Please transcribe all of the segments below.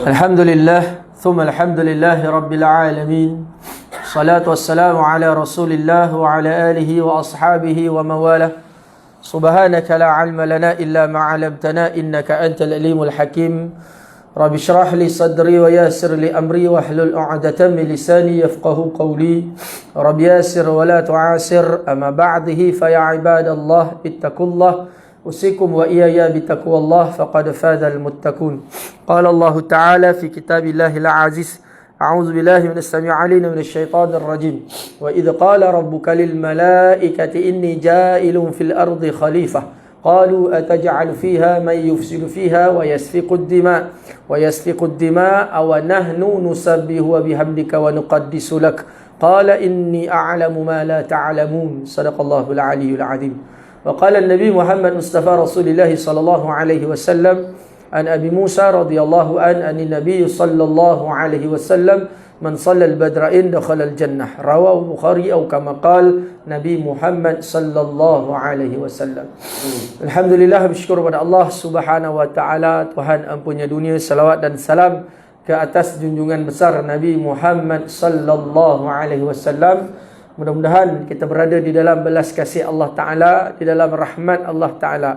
الحمد لله ثم الحمد لله رب العالمين الصلاة والسلام على رسول الله وعلى آله وأصحابه ومواله سبحانك لا علم لنا إلا ما علمتنا إنك أنت العليم الحكيم رب اشرح لي صدري ويسر لي أمري واحلل عقدة من لساني يفقه قولي رب ياسر ولا تعاسر أما بعده فيا عباد الله اتقوا الله أوصيكم وإياي بتقوى الله فقد فاز المتقون قال الله تعالى في كتاب الله العزيز أعوذ بالله من السميع العليم من الشيطان الرجيم وإذ قال ربك للملائكة إني جائل في الأرض خليفة قالوا أتجعل فيها من يفسد فيها ويسفك الدماء ونحن نسبح بحمدك ونقدس لك قال إني أعلم ما لا تعلمون صدق الله العلي العظيم وقال النبي محمد مصطفى رسول الله صلى الله عليه وسلم عن أبي موسى رضي الله عنه أن النبي صلى الله عليه وسلم من صلى البدرين دخل الجنة رواه البخاري أو كما قال Nabi Muhammad sallallahu alaihi wasallam. Alhamdulillah, bersyukur kepada Allah Subhanahu wa taala, Tuhan ampunya dunia, salawat dan salam ke atas junjungan besar Nabi Muhammad sallallahu alaihi wasallam. Mudah-mudahan kita berada di dalam belas kasih Allah Ta'ala, di dalam rahmat Allah Ta'ala.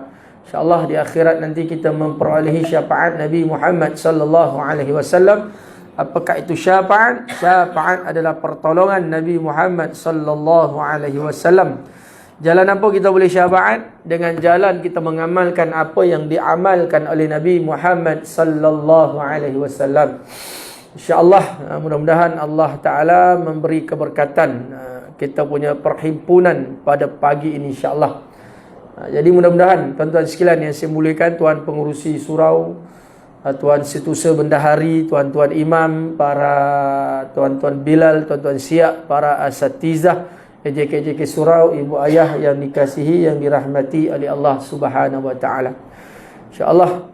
InsyaAllah di akhirat nanti kita memperolehi syafaat Nabi Muhammad sallallahu alaihi wasallam. Apakah itu syafaat? Syafaat adalah pertolongan Nabi Muhammad sallallahu alaihi wasallam. Jalan apa kita boleh syafaat? Dengan jalan kita mengamalkan apa yang diamalkan oleh Nabi Muhammad sallallahu alaihi wasallam. InsyaAllah mudah-mudahan Allah Ta'ala memberi keberkatan kita punya perhimpunan pada pagi ini insyaAllah. Jadi mudah-mudahan tuan-tuan sekalian yang saya muliakan, tuan pengurusi surau, tuan situsa bendahari, tuan-tuan imam, para tuan-tuan bilal, tuan-tuan siap, para asatizah, EJK surau, ibu ayah yang dikasihi, yang dirahmati oleh Allah Subhanahu wa taala. Insya-Allah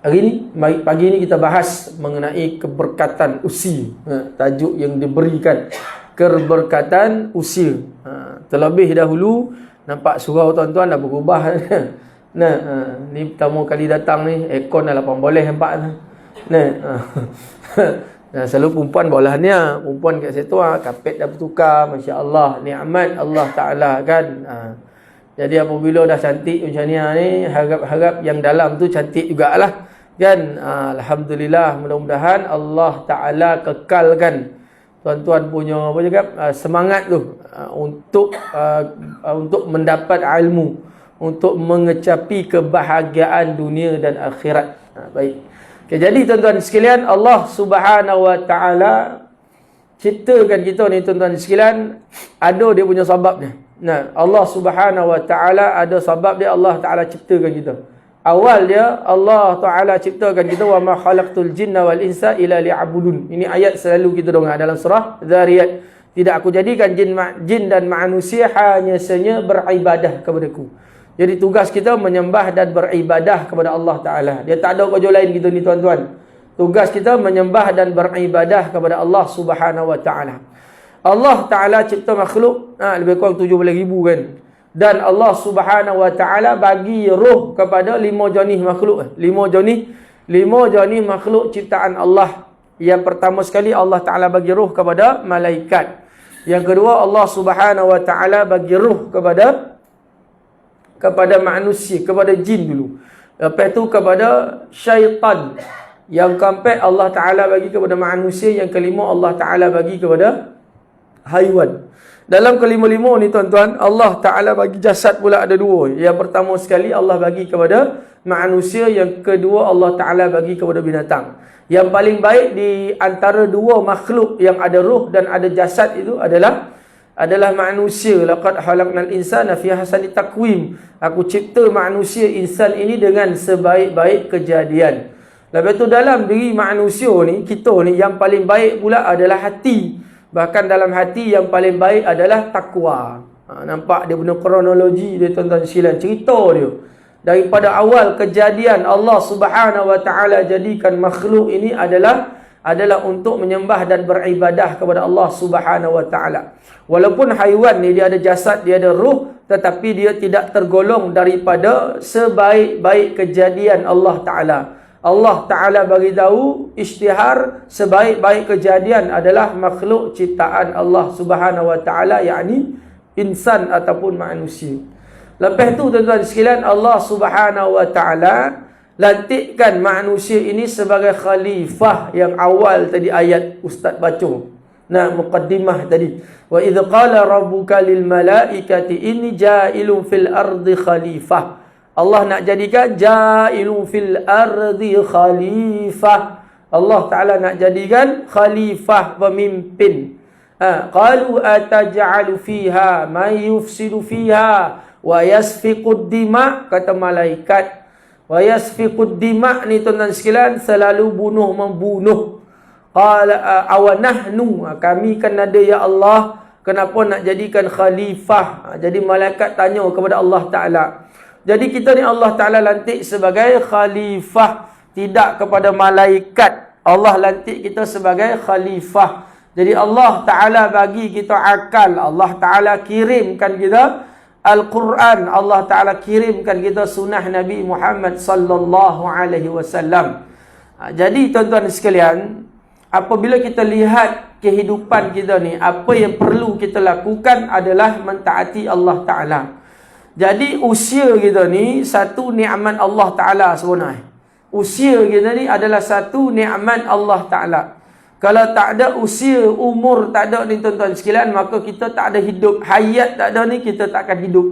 hari ini, pagi ini kita bahas mengenai keberkatan usia. Tajuk yang diberikan, keberkatan usia. Terlebih dahulu nampak surau tuan-tuan dah berubah. Nah, ni pertama kali datang ni, aircon dah 8 boleh nampak. Nah, selalu perempuan bawahnya, perempuan kat situ kapet dah bertukar, masya-Allah, nikmat Allah Taala kan. Jadi apabila dah cantik macam ni, harap-harap yang dalam tu cantik jugalah kan. Alhamdulillah, mudah-mudahan Allah Taala kekalkan tuan-tuan punya apa cakap semangat tu untuk mendapat ilmu, untuk mengecapi kebahagiaan dunia dan akhirat. Baik. Okay, jadi tuan-tuan sekalian, Allah Subhanahu wa taala ciptakan kita ni tuan-tuan sekalian, ada dia punya sebabnya. Nah, Allah Subhanahu wa taala ada sebab dia, Allah Taala ciptakan kita. Awal dia Allah Ta'ala ciptakan kita, wa ma khalaqtul jinna wal insa illa liya'budun. Ini ayat selalu kita dengar dalam surah Zariyat. Tidak aku jadikan jin dan manusia hanya saja beribadah kepadaku. Jadi tugas kita menyembah dan beribadah kepada Allah Ta'ala. Dia tak ada kerja lain kita ni tuan-tuan. Tugas kita menyembah dan beribadah kepada Allah Subhanahu wa Ta'ala. Allah Ta'ala cipta makhluk lebih kurang 17,000 kan. Dan Allah Subhanahu wa taala bagi roh kepada 5 jenis makhluk. 5 jenis makhluk ciptaan Allah. Yang pertama sekali Allah Taala bagi roh kepada malaikat. Yang kedua Allah Subhanahu wa taala bagi roh kepada manusia, kepada jin dulu. Lepas tu kepada syaitan. Yang keempat Allah Taala bagi kepada manusia, yang kelima Allah Taala bagi kepada haiwan. Dalam kelima-lima ni tuan-tuan, Allah Ta'ala bagi jasad pula ada 2. Yang pertama sekali Allah bagi kepada manusia, yang kedua Allah Ta'ala bagi kepada binatang. Yang paling baik di antara 2 makhluk yang ada roh dan ada jasad itu adalah manusia. Laqad khalaqnal insana fi ahsani taqwim. Aku cipta manusia, insan ini dengan sebaik-baik kejadian. Lepas tu dalam diri manusia ni, kita ni, yang paling baik pula adalah hati. Bahkan dalam hati yang paling baik adalah takwa. Nampak dia punya kronologi dia tuan-tuan sekalian, cerita dia. Daripada awal kejadian Allah Subhanahu wa taala jadikan makhluk ini adalah untuk menyembah dan beribadah kepada Allah Subhanahu wa taala. Walaupun haiwan ni dia ada jasad, dia ada ruh, tetapi dia tidak tergolong daripada sebaik-baik kejadian Allah Taala. Allah Ta'ala bagi tahu isytihar sebaik-baik kejadian adalah makhluk ciptaan Allah Subhanahu Wa Ta'ala, yakni insan ataupun manusia. Lepas tu tuan-tuan sekalian, Allah Subhanahu Wa Ta'ala lantikkan manusia ini sebagai khalifah yang awal tadi ayat Ustaz baca. Nah, muqaddimah tadi. Wa idh qala rabbuka lil malaikati inni ja'ilun fil ardi khalifah. Allah nak jadikan ja'ilun fil ardi khalifah. Allah Ta'ala nak jadikan khalifah, pemimpin. Qalu ataj'alu fiha man yufsidu fiha wa yasfiqud dima, kata malaikat. Wa yasfiqud dima ni tuan-tuan sekalian selalu membunuh. Qala awanahnu, kami kan ada ya Allah, kenapa nak jadikan khalifah? Jadi malaikat tanya kepada Allah Ta'ala. Jadi kita ni Allah Ta'ala lantik sebagai khalifah, tidak kepada malaikat. Allah lantik kita sebagai khalifah. Jadi Allah Ta'ala bagi kita akal. Allah Ta'ala kirimkan kita Al-Quran. Allah Ta'ala kirimkan kita sunnah Nabi Muhammad sallallahu alaihi wasallam. Jadi tuan-tuan sekalian, apabila kita lihat kehidupan kita ni, apa yang perlu kita lakukan adalah mentaati Allah Ta'ala. Jadi usia kita ni satu nikmat Allah Ta'ala sebenarnya. Usia kita ni adalah satu nikmat Allah Ta'ala. Kalau tak ada usia, umur tak ada ni tuan-tuan sekalian, maka kita tak ada hidup. Hayat tak ada ni, kita tak akan hidup.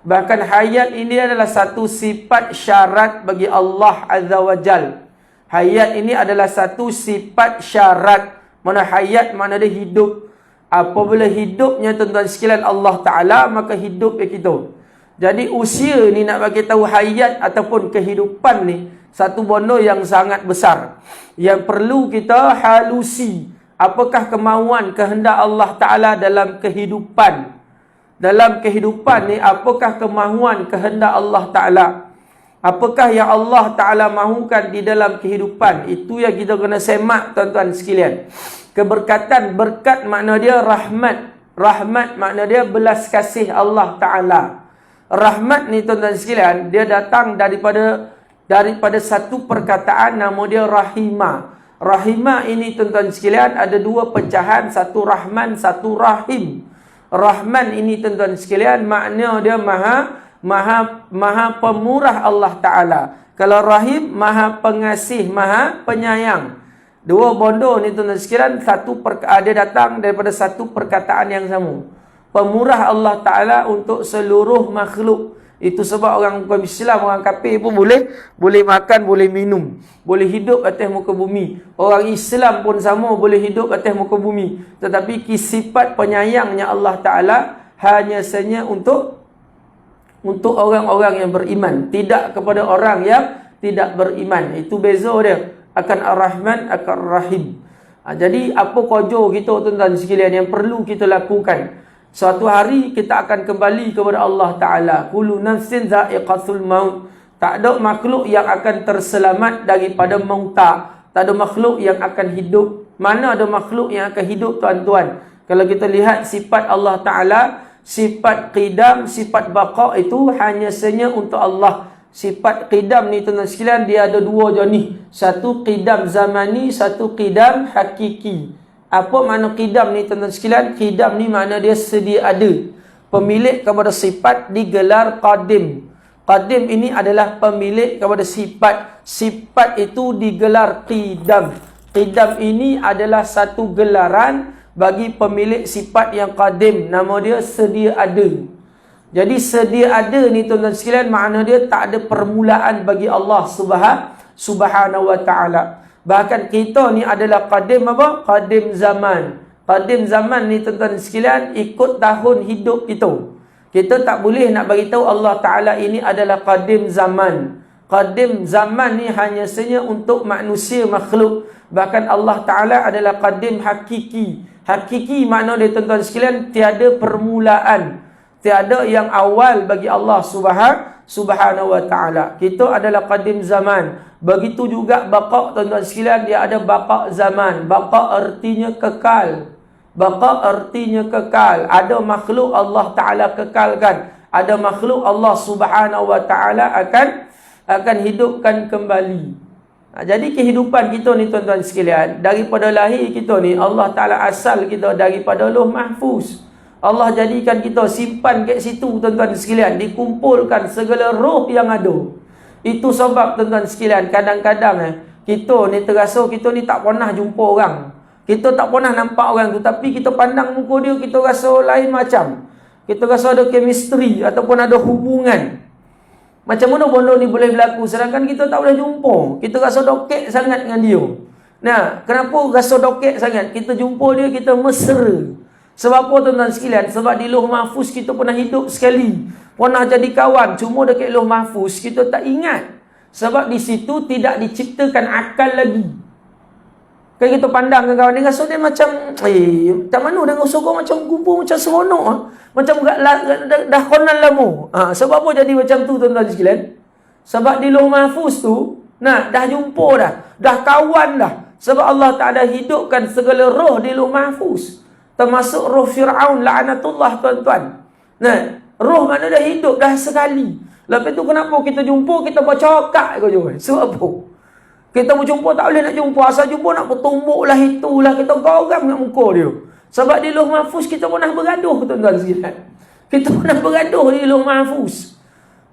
Bahkan hayat ini adalah satu sifat syarat bagi Allah Azza wa Jal. Hayat ini adalah satu sifat syarat. Mana hayat, mana dia hidup. Apabila hidupnya tuan-tuan sekalian Allah Ta'ala, maka hidup kita. Jadi usia ni nak bagi tahu hayat ataupun kehidupan ni satu benda yang sangat besar. Yang perlu kita halusi. Apakah kemauan kehendak Allah Ta'ala dalam kehidupan? Dalam kehidupan ni, apakah kemahuan kehendak Allah Ta'ala? Apakah yang Allah Ta'ala mahukan di dalam kehidupan? Itu yang kita kena semak tuan-tuan sekalian. Keberkatan, berkat makna dia rahmat. Rahmat makna dia belas kasih Allah Ta'ala. Rahmat ni tuan-tuan sekalian, dia datang daripada satu perkataan nama dia rahimah. Rahimah ini tuan-tuan sekalian ada dua pecahan, satu rahman, satu rahim. Rahman ini tuan-tuan sekalian makna dia maha pemurah Allah Ta'ala. Kalau rahim, maha pengasih, maha penyayang. Dua bondo ni tuan-tuan sekalian, dia datang daripada satu perkataan yang sama. Pemurah Allah Ta'ala untuk seluruh makhluk. Itu sebab orang bukan Islam, orang kafir pun boleh makan, boleh minum, boleh hidup atas muka bumi. Orang Islam pun sama, boleh hidup atas muka bumi. Tetapi sifat penyayangnya Allah Ta'ala hanya saja untuk orang-orang yang beriman, tidak kepada orang yang tidak beriman. Itu beza dia. Akan Ar-Rahman, akan Ar-Rahim. Jadi apa kojo kita tuan-tuan sekalian yang perlu kita lakukan? Suatu hari kita akan kembali kepada Allah Ta'ala. Kullu nafsin za'iqatul maut. Tak ada makhluk yang akan terselamat daripada mauta. Tak ada makhluk yang akan hidup. Mana ada makhluk yang akan hidup tuan-tuan? Kalau kita lihat sifat Allah Ta'ala, sifat qidam, sifat baqa' itu hanya saja untuk Allah. Sifat qidam ni tuan-tuan sekalian, dia ada dua jenis. Satu qidam zamani, satu qidam hakiki. Apa makna qidam ni tuan-tuan sekalian? Qidam ni makna dia sedia ada. Pemilik kepada sifat digelar qadim. Qadim ini adalah pemilik kepada sifat. Sifat itu digelar qidam. Qidam ini adalah satu gelaran bagi pemilik sifat yang qadim. Nama dia sedia ada. Jadi sedia ada ni tuan-tuan sekalian makna dia tak ada permulaan bagi Allah Subhanahu wa Ta'ala. Bahkan kita ni adalah qadim apa? Qadim zaman. Qadim zaman ni tuan-tuan sekalian ikut tahun hidup kita. Kita tak boleh nak bagi tahu Allah Ta'ala ini adalah qadim zaman. Qadim zaman ni hanya saja untuk manusia makhluk. Bahkan Allah Ta'ala adalah qadim hakiki. Hakiki makna dia tuan-tuan sekalian tiada permulaan. Tiada yang awal bagi Allah Subhanahu wa Ta'ala. Kita adalah qadim zaman. Begitu juga baqa' tuan-tuan sekalian, dia ada baqa' zaman. Baqa' artinya kekal. Baqa' artinya kekal. Ada makhluk Allah Ta'ala kekalkan. Ada makhluk Allah Subhanahu wa Ta'ala akan hidupkan kembali. Jadi kehidupan kita ni tuan-tuan sekalian, daripada lahir kita ni, Allah Ta'ala asal kita daripada Lauh Mahfuz. Allah jadikan kita simpan kat situ tuan-tuan sekalian, dikumpulkan segala roh yang ada. Itu sebab tuan-tuan sekalian, kadang-kadang kita ni terasa kita ni tak pernah jumpa orang. Kita tak pernah nampak orang tu, tapi kita pandang muka dia, kita rasa lain macam. Kita rasa ada chemistry ataupun ada hubungan. Macam mana benda ni boleh berlaku sedangkan kita tak boleh jumpa? Kita rasa dokek sangat dengan dia. Nah, kenapa rasa dokek sangat? Kita jumpa dia, kita mesra. Sebab apa tuan-tuan sekalian? Sebab di Lauh Mahfuz kita pernah hidup sekali. Pernah jadi kawan. Cuma dekat Lauh Mahfuz kita tak ingat. Sebab di situ tidak diciptakan akal lagi. Kan kita pandang kawan dia, rasa dia macam tak mana dia rasa kau macam kumpul macam seronok macam dah konal lama. Sebab apa jadi macam tu tuan-tuan sekalian? Sebab di Lauh Mahfuz tu dah jumpa dah kawan dah. Sebab Allah Ta'ala hidupkan segala roh di Lauh Mahfuz, termasuk roh Fir'aun la'anatullah tuan-tuan. Roh mana dah hidup dah sekali. Lepas tu kenapa kita jumpa kita bercakap ke je? Sebab apa? Kita berjumpa tak boleh nak jumpa. Asal jumpa nak bertumbuk lah, itulah. Kita geram nak muka dia. Sebab di Lauh Mahfuz kita pernah bergaduh tuan-tuan sekalian. Kita pernah bergaduh di Lauh Mahfuz.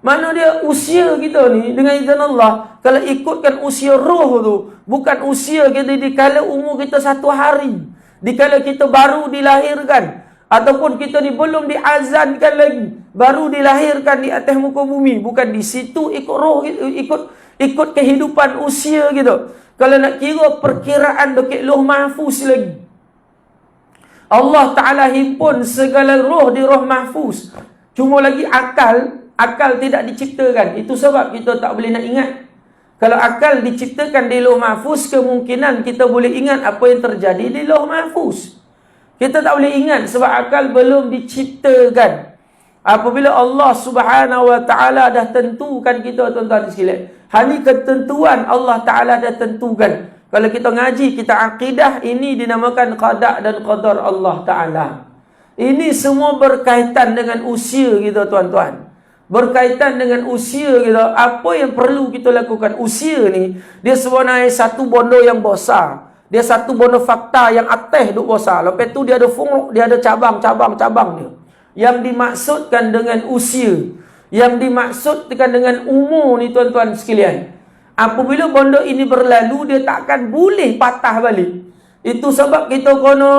Mana dia usia kita ni dengan izin Allah, kalau ikutkan usia roh tu, bukan usia kita di kala umur kita 1 hari. Di kala kita baru dilahirkan. Ataupun kita ni belum diazankan lagi. Baru dilahirkan di atas muka bumi. Bukan di situ ikut roh, ikut kehidupan usia gitu. Kalau nak kira perkiraan dekat Lauh Mahfuz lagi, Allah Ta'ala himpun segala roh di Lauh Mahfuz. Cuma lagi akal tidak diciptakan. Itu sebab kita tak boleh nak ingat. Kalau akal diciptakan di Lauh Mahfuz, kemungkinan kita boleh ingat apa yang terjadi di Lauh Mahfuz. Kita tak boleh ingat sebab akal belum diciptakan. Apabila Allah Subhanahu Wa Ta'ala dah tentukan kita tuan-tuan sekalian, hanya ketentuan Allah Ta'ala dah tentukan. Kalau kita ngaji, kita akidah, ini dinamakan qada dan qadar Allah Ta'ala. Ini semua berkaitan dengan usia kita tuan-tuan. Berkaitan dengan usia kita. Apa yang perlu kita lakukan? Usia ni, dia sebenarnya satu bondo yang besar. Dia satu bondo fakta yang atas duk besar. Lepas tu dia ada funguk, dia ada cabang-cabang dia. Yang dimaksudkan dengan usia, yang dimaksudkan dengan umur ni tuan-tuan sekalian, apabila benda ini berlalu, dia takkan boleh patah balik. Itu sebab kita kena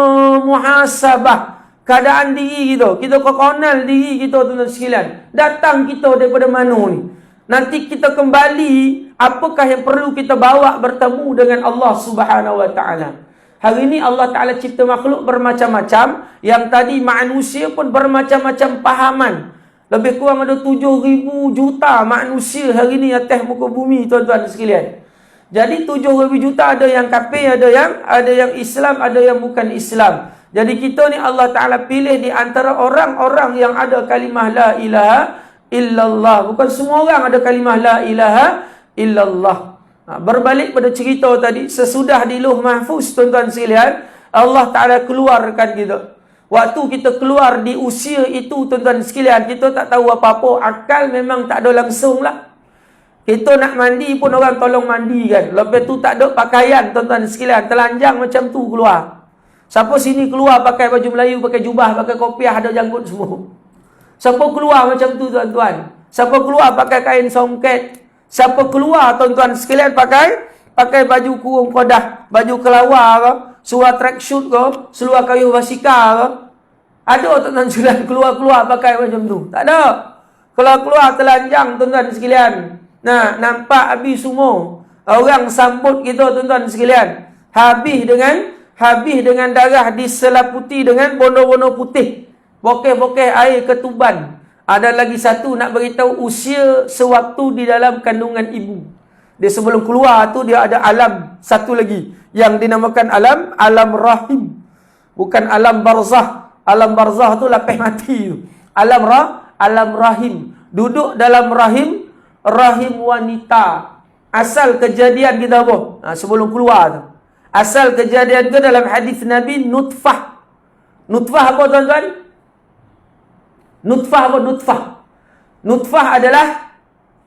muhasabah keadaan diri kita. Kita kenal diri kita tuan-tuan sekalian. Datang kita daripada mana ni? Nanti kita kembali, apakah yang perlu kita bawa bertemu dengan Allah Subhanahu Wa Ta'ala. Hari ini Allah Ta'ala cipta makhluk bermacam-macam. Yang tadi manusia pun bermacam-macam pahaman. Lebih kurang ada 7,000 juta manusia hari ini atas muka bumi tuan-tuan sekalian. Jadi 7,000 juta ada yang kafir, ada yang Islam, ada yang bukan Islam. Jadi kita ni Allah Ta'ala pilih di antara orang-orang yang ada kalimah la ilaha illallah. Bukan semua orang ada kalimah la ilaha illallah. Berbalik pada cerita tadi, sesudah di Lauh Mahfuz tuan-tuan sekalian, Allah Ta'ala keluarkan kita. Waktu kita keluar di usia itu tuan-tuan sekalian, kita tak tahu apa-apa. Akal memang tak ada langsung lah. Kita nak mandi pun orang tolong mandi kan. Lepas tu tak ada pakaian tuan-tuan sekalian, telanjang macam tu keluar. Siapa sini keluar pakai baju Melayu, pakai jubah, pakai kopiah, ada janggut semua? Siapa keluar macam tu tuan-tuan? Siapa keluar pakai kain songket? Siapa keluar tuan-tuan sekalian pakai baju kurung kodah, baju kelawar ke, seluar tracksuit ke, seluar kayu basikal ke? Ada tuan-tuan sekalian keluar pakai macam tu? Tak ada. Kalau keluar telanjang tuan-tuan sekalian, nampak habis semua. Orang sambut kita tuan-tuan sekalian, habis dengan darah diselaputi dengan bondo-bondo putih, bokeh-bokeh air ketuban. Ada lagi satu nak beritahu usia sewaktu di dalam kandungan ibu. Dia sebelum keluar tu dia ada alam satu lagi yang dinamakan alam rahim. Bukan alam barzah. Alam barzah tu lapis mati tu. Alam rahim. Duduk dalam rahim wanita. Asal kejadian kita apa? Sebelum keluar tu. Asal kejadian ke dalam hadis Nabi nutfah. Nutfah apa tuan-tuan? Nutfah apa nutfah? Nutfah adalah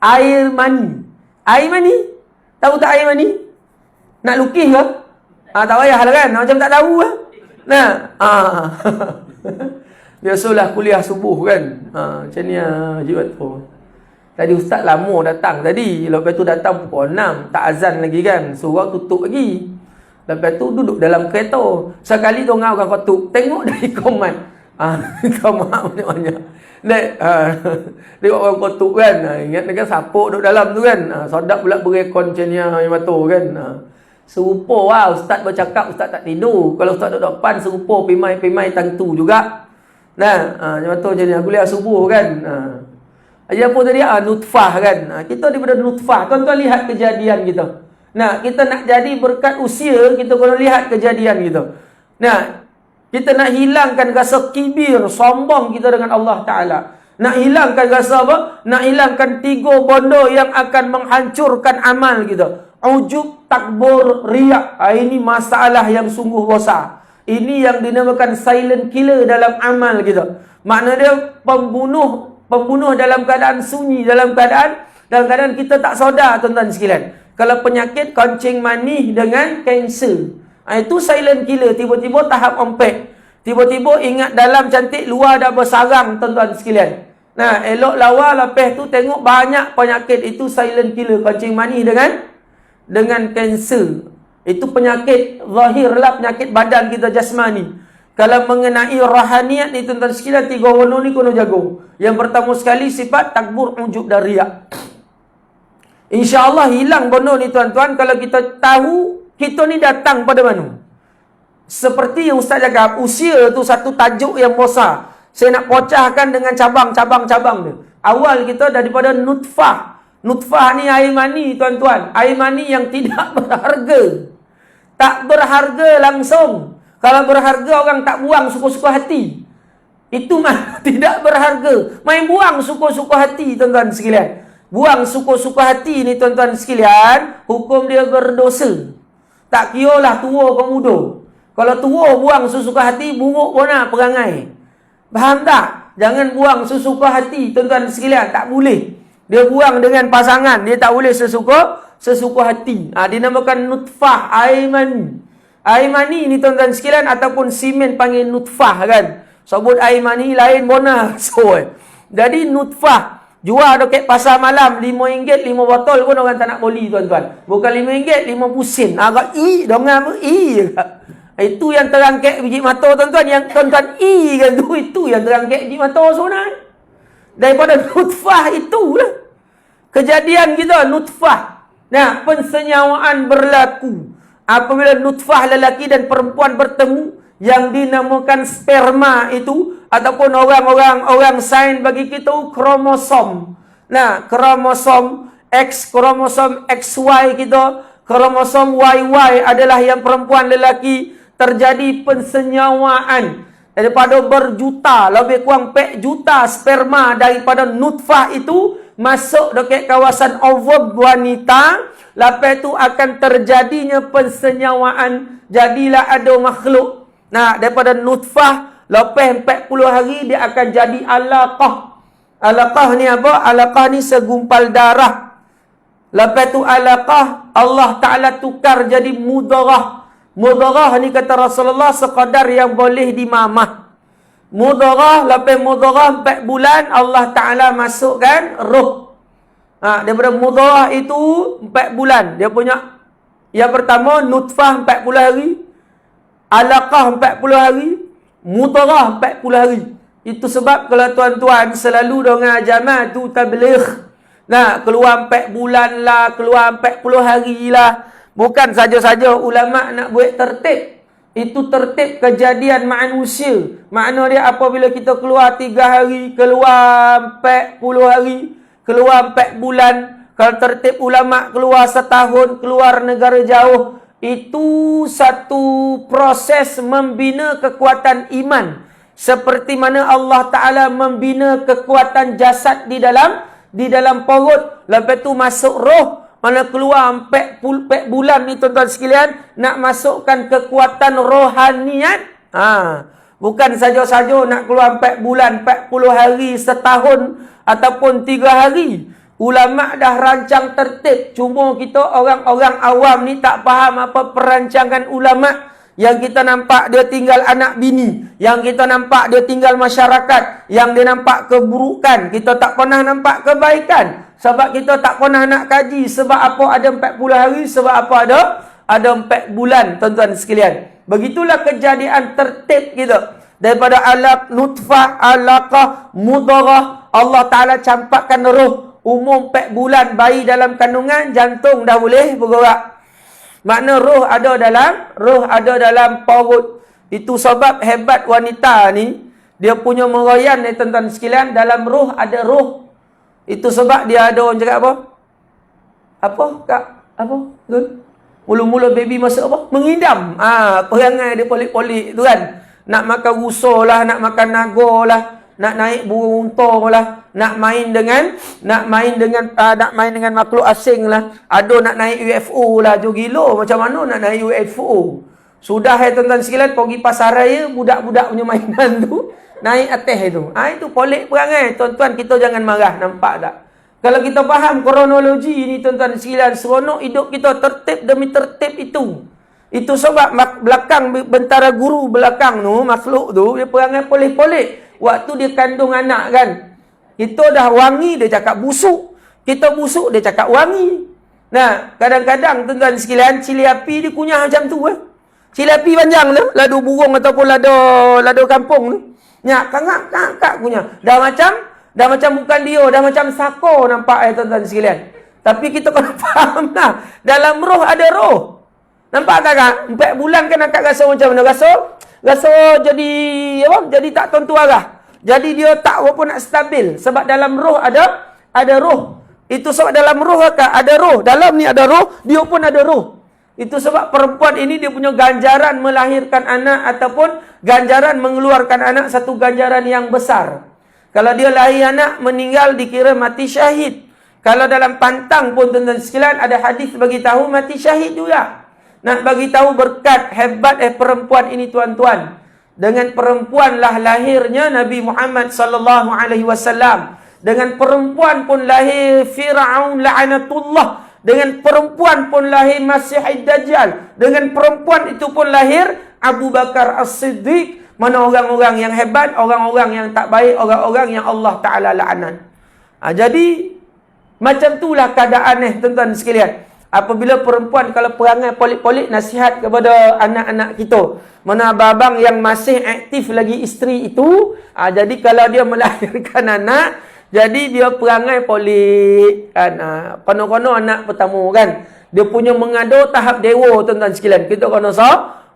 air mani. Air mani? Tahu tak air mani? Nak lukis ke? Tak payah lah kan? Macam tak tahu lah. Nah, biasalah kuliah subuh kan. Macam ni jimat tu. Tadi ustaz lama datang tadi. Lepas tu datang pukul 6. Tak azan lagi kan. Surau tutup lagi. Lepas tu duduk dalam kereta. Sekali tu orang kotuk. Tengok dari komen. Minta maaf banyak-banyak. Tengok orang kotuk kan. Ingat kan sapuk duduk dalam tu kan. Sodak pula berekon macam ni mata kan. Serupa lah. Ustaz bercakap, ustaz tak tidur. Kalau ustaz duduk depan, serupa pimai-pimai tentu juga. Macam tu macam ni. Kuliah subuh kan. Aja apa tadi? Nutfah kan. Kita daripada nutfah. Tuan-tuan lihat kejadian kita. Kita nak jadi berkat usia, kita kena lihat kejadian kita. Kita nak hilangkan rasa kibir, sombong kita dengan Allah Ta'ala. Nak hilangkan rasa apa? Nak hilangkan 3 benda yang akan menghancurkan amal kita. Ujub, takbur, riak. Ini masalah yang sungguh besar. Ini yang dinamakan silent killer dalam amal kita. Makna dia pembunuh dalam keadaan sunyi, dalam keadaan kita tak sedar, tuan-tuan sekalian. Kalau penyakit kencing manih dengan kanser, itu silent killer. Tiba-tiba tahap ompek. Tiba-tiba ingat dalam cantik, luar dah bersarang, tuan-tuan sekalian. Elok lawa, lepas tu tengok banyak penyakit. Itu silent killer, kencing manih dengan kanser. Itu penyakit zahir lah, penyakit badan kita jasmani. Kalau mengenai rohaniat ni, tuan-tuan sekalian, 3 warna ni kena jaga. Yang pertama sekali, sifat takbur, ujub dan riak. InsyaAllah hilang benda ni, tuan-tuan, kalau kita tahu kita ni datang pada mana. Seperti yang Ustaz cakap, usia tu satu tajuk yang besar. Saya nak pecahkan dengan cabang-cabang dia. Awal kita daripada nutfah. Nutfah ni air mani, tuan-tuan. Air mani yang tidak berharga. Tak berharga langsung. Kalau berharga, orang tak buang suka-suka hati. Itu mah tidak berharga. Main buang suka-suka hati, tuan-tuan sekalian. Buang suka-suka hati ni, tuan-tuan sekalian, hukum dia berdosa. Tak kira lah tua ke muda. Kalau tua buang suka hati, buruk pun lah perangai. Faham tak? Jangan buang suka hati, tuan-tuan sekalian. Tak boleh. Dia buang dengan pasangan. Dia tak boleh sesuka hati. Dinamakan nutfah, air mani. Air mani ni, tuan-tuan sekalian, ataupun simen panggil nutfah kan. Sebut air mani lain bona. Jadi nutfah. Jual dekat pasar malam RM5, 5 botol pun orang tak nak beli, tuan-tuan. Bukan RM5, 5 pusin. Agak dongan apa? Itu yang terangkek biji mata, tuan-tuan. Yang tuan-tuan kan tu, itu yang terangkek biji mata sebenarnya. Daripada nutfah itulah. Kejadian kita nutfah. Pensenyawaan berlaku. Apabila nutfah lelaki dan perempuan bertemu, yang dinamakan sperma itu, ataupun orang sains bagi kita kromosom. Kromosom X, kromosom XY kita, kromosom YY adalah yang perempuan lelaki. Terjadi pensenyawaan daripada berjuta, lebih kurang 4 juta sperma daripada nutfah itu masuk dekat kawasan ovum wanita. Lepas tu akan terjadinya pensenyawaan. Jadilah ada makhluk. Daripada nutfah, lepas 40 hari dia akan jadi alaqah. Alaqah ni apa? Alaqah ni segumpal darah. Lepas tu alaqah, Allah Ta'ala tukar jadi mudarah. Mudarah ni kata Rasulullah sekadar yang boleh dimamah. Mudarah, lepas mudarah 4 bulan, Allah Ta'ala masukkan roh. Daripada mudarah itu 4 bulan. Dia punya, yang pertama nutfah 40 hari, alaqah 40 hari, mudarah 40 hari. Itu sebab kalau tuan-tuan selalu dengan jamaah tu tabligh, keluar 4 bulan lah, keluar 40 hari lah. Bukan saja-saja ulama' nak buat tertib. Itu tertib kejadian manusia. Makna dia apabila kita keluar 3 hari, keluar 40 hari, keluar 4 bulan. Kalau tertib ulama' keluar setahun, keluar negara jauh. Itu satu proses membina kekuatan iman. Seperti mana Allah Ta'ala membina kekuatan jasad di dalam perut. Lepas tu masuk roh. Mana keluar 4 bulan ni, tuan-tuan sekalian, nak masukkan kekuatan rohaniat. Bukan saja-saja nak keluar 4 bulan, 40 hari, setahun, ataupun 3 hari. Ulama dah rancang tertib. Cuma kita orang-orang awam ni tak faham apa perancangan ulama. Yang kita nampak dia tinggal anak bini. Yang kita nampak dia tinggal masyarakat. Yang dia nampak keburukan. Kita tak pernah nampak kebaikan. Sebab kita tak pernah nak kaji. Sebab apa ada 40 hari. Sebab apa ada 4 bulan, tuan-tuan sekalian. Begitulah kejadian tertib kita. Daripada alaq, nutfah, alaqah, mudarah. Allah Ta'ala campakkan roh. Umur 4 bulan bayi dalam kandungan. Jantung dah boleh bergerak. Makna roh ada dalam perut. Itu sebab hebat wanita ni. Dia punya meroyan ni tuan-tuan sekalian. Dalam roh ada roh. Itu sebab dia ada orang cakap apa? Apa kak? Apa? Betul? Mula-mula baby masuk apa? Mengidam. Perangai dia polik-polik tu kan. Nak makan rusa lah, nak makan naga lah, nak naik burung unta lah, nak main dengan makhluk asing lah. Ada nak naik UFO lah, jo gila. Macam mana nak naik UFO? Sudah tuan-tuan sekalian, pergi pasar raya, budak-budak punya mainan tu naik atas tu. Itu polik perangai. Tuan-tuan, kita jangan marah, nampak tak? Kalau kita faham kronologi ni tuan-tuan sekalian, seronok hidup kita tertib demi tertib itu. Itu sebab belakang bentara guru belakang tu, makhluk tu, dia perangai polik-polik. Waktu dia kandung anak kan. Kita dah wangi, dia cakap busuk. Kita busuk, dia cakap wangi. Nah, kadang-kadang tuan-tuan sekalian, cili api dia kunyah macam tu. Cili api panjang tu, ladu burung ataupun ladu kampung tu. Nyak, kangak kunyah. Dah macam bukan dia, dah macam sako nampak tuan-tuan sekalian. Tapi kita kena faham lah. Dalam roh ada roh. Nampak tak kak? 4 bulan kan akak rasa macam mana? Rasa jadi apa? Jadi tak tentu arah. Jadi dia tak apa nak stabil. Sebab dalam roh ada roh. Itu sebab dalam roh akak ada roh. Dalam ni ada roh, dia pun ada roh. Itu sebab perempuan ini dia punya ganjaran melahirkan anak ataupun ganjaran mengeluarkan anak, satu ganjaran yang besar. Kalau dia lahir anak meninggal dikira mati syahid. Kalau dalam pantang pun tuan-tuan sekalian ada hadis bagi tahu mati syahid juga. Nak bagi tahu berkat hebat perempuan ini tuan-tuan. Dengan perempuanlah lahirnya Nabi Muhammad sallallahu alaihi wasallam. Dengan perempuan pun lahir Firaun la'anatullah. Dengan perempuan pun lahir Masih Dajjal. Dengan perempuan itu pun lahir Abu Bakar As-Siddiq. Mana orang-orang yang hebat, orang-orang yang tak baik, orang-orang yang Allah Ta'ala la'anat. Jadi macam itulah keadaan tuan-tuan sekalian. Apabila perempuan kalau perangai polik-polik, nasihat kepada anak-anak kita. Mana abang yang masih aktif lagi isteri itu, jadi kalau dia melahirkan anak, jadi dia perangai polik kan. Kono-kono anak pertama kan. Dia punya mengado tahap dewa tuan-tuan sekalian. Kita kena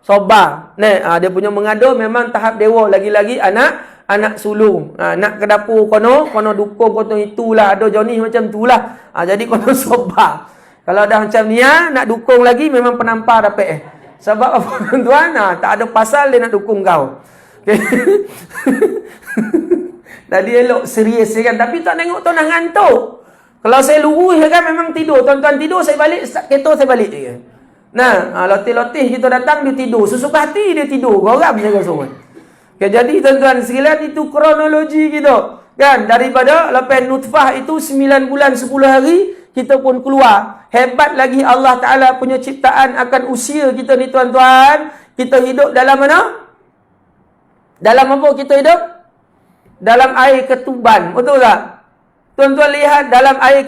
sabar. Dia punya mengado memang tahap dewa, lagi-lagi anak sulung. Nak ke dapur kono dukung kono itulah, ada jenis macam itulah. Jadi kono sabar. Kalau dah macam ni nak dukung lagi memang penampar dapat Sebab apa tuan-tuan? Tak ada pasal dia nak dukung kau. Okay. Tadi elok serius kan, tapi tak tengok tu nak ngantuk. Kalau saya lurus kan memang tidur. Tuan-tuan tidur, saya balik start kereta saya balik je. Lotih-lotih kita datang dia tidur. Sesuka hati dia tidur. Goram je semua. Okay, jadi tuan-tuan sekalian, itu kronologi kita. Kan daripada lepas nutfah itu 9 bulan 10 hari kita pun keluar. Hebat lagi Allah Ta'ala punya ciptaan akan usia kita ni tuan-tuan. Kita hidup dalam mana? Dalam apa kita hidup? Dalam air ketuban. Betul tak? Tuan-tuan lihat dalam air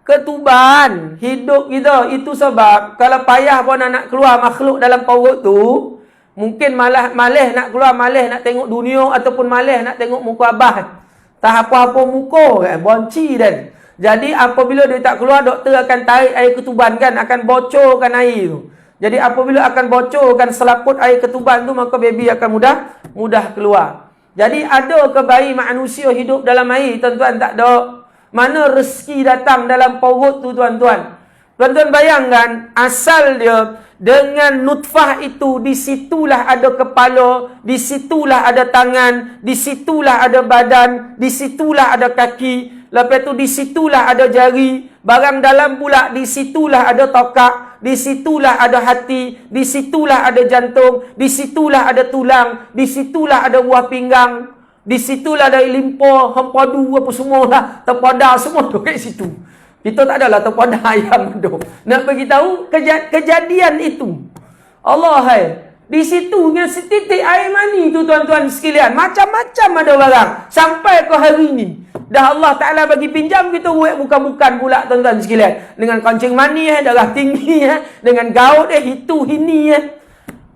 ketuban. Hidup kita. Itu sebab kalau payah pun nak keluar makhluk dalam perut tu, mungkin malah nak keluar, malah nak tengok dunia ataupun malah nak tengok muka abah. Tak apa-apa muka kan. Bonci dan. Jadi apabila dia tak keluar, doktor akan tarik air ketuban kan, akan bocorkan air tu. Jadi apabila akan bocorkan selaput air ketuban tu, maka baby akan mudah keluar. Jadi ada ke bayi manusia hidup dalam air? Tuan-tuan, tak ada. Mana rezeki datang dalam perut tu tuan-tuan? Tuan-tuan bayangkan, asal dia dengan nutfah itu, disitulah ada kepala, disitulah ada tangan, disitulah ada badan, disitulah ada kaki. Lepas tu disitulah ada jari. Barang dalam pula disitulah ada tokak. Disitulah ada hati. Disitulah ada jantung. Disitulah ada tulang. Disitulah ada buah pinggang. Di situlah ada limpah, hempadu apa semua lah. Terpada semua tu kat situ. Kita tak adalah terpada ayam tu. Nak bagi tahu kejadian itu. Allah hai. Di situ dengan setitik air mani tu tuan-tuan sekalian. Macam-macam ada barang. Sampai ke hari ini. Dah Allah Ta'ala bagi pinjam, kita buat bukan-bukan pula tuan-tuan sekalian. Dengan kancing mani, darah tinggi, dengan gaut, itu, ini.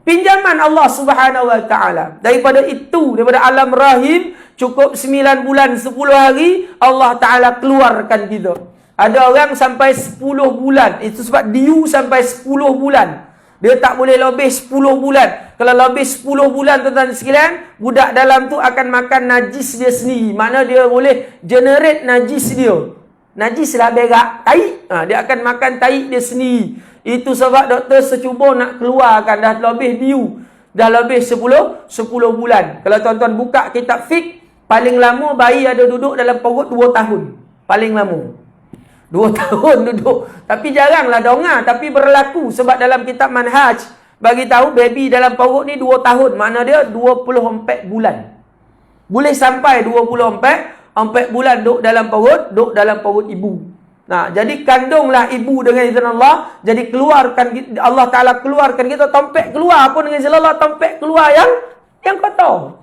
Pinjaman Allah Subhanahu Wa Ta'ala. Daripada itu, daripada alam rahim, cukup 9 bulan, 10 hari, Allah Ta'ala keluarkan kita. Ada orang sampai 10 bulan. Itu sebab diu sampai 10 bulan. Dia tak boleh lebih 10 bulan. Kalau lebih 10 bulan, tuan-tuan sekalian, budak dalam tu akan makan najis dia sendiri. Mana dia boleh generate najis dia. Najis lah berak, taik. Dia akan makan taik dia sendiri. Itu sebab doktor secuba nak keluarkan dah lebih diu. Dah lebih 10 bulan. Kalau tuan-tuan buka kitab fiqh, paling lama bayi ada duduk dalam perut 2 tahun. Paling lama. 2 tahun duduk. Tapi jaranglah dongar. Tapi berlaku. Sebab dalam kitab manhaj, bagi tahu baby dalam perut ni 2 tahun. Makna dia 24 bulan. Boleh sampai 24 bulan duduk dalam perut ibu. Nah, jadi kandunglah ibu dengan izin Allah. Jadi keluarkan, Allah Ta'ala keluarkan kita. Tompek keluar pun dengan izin Allah. Tompek keluar yang kotor.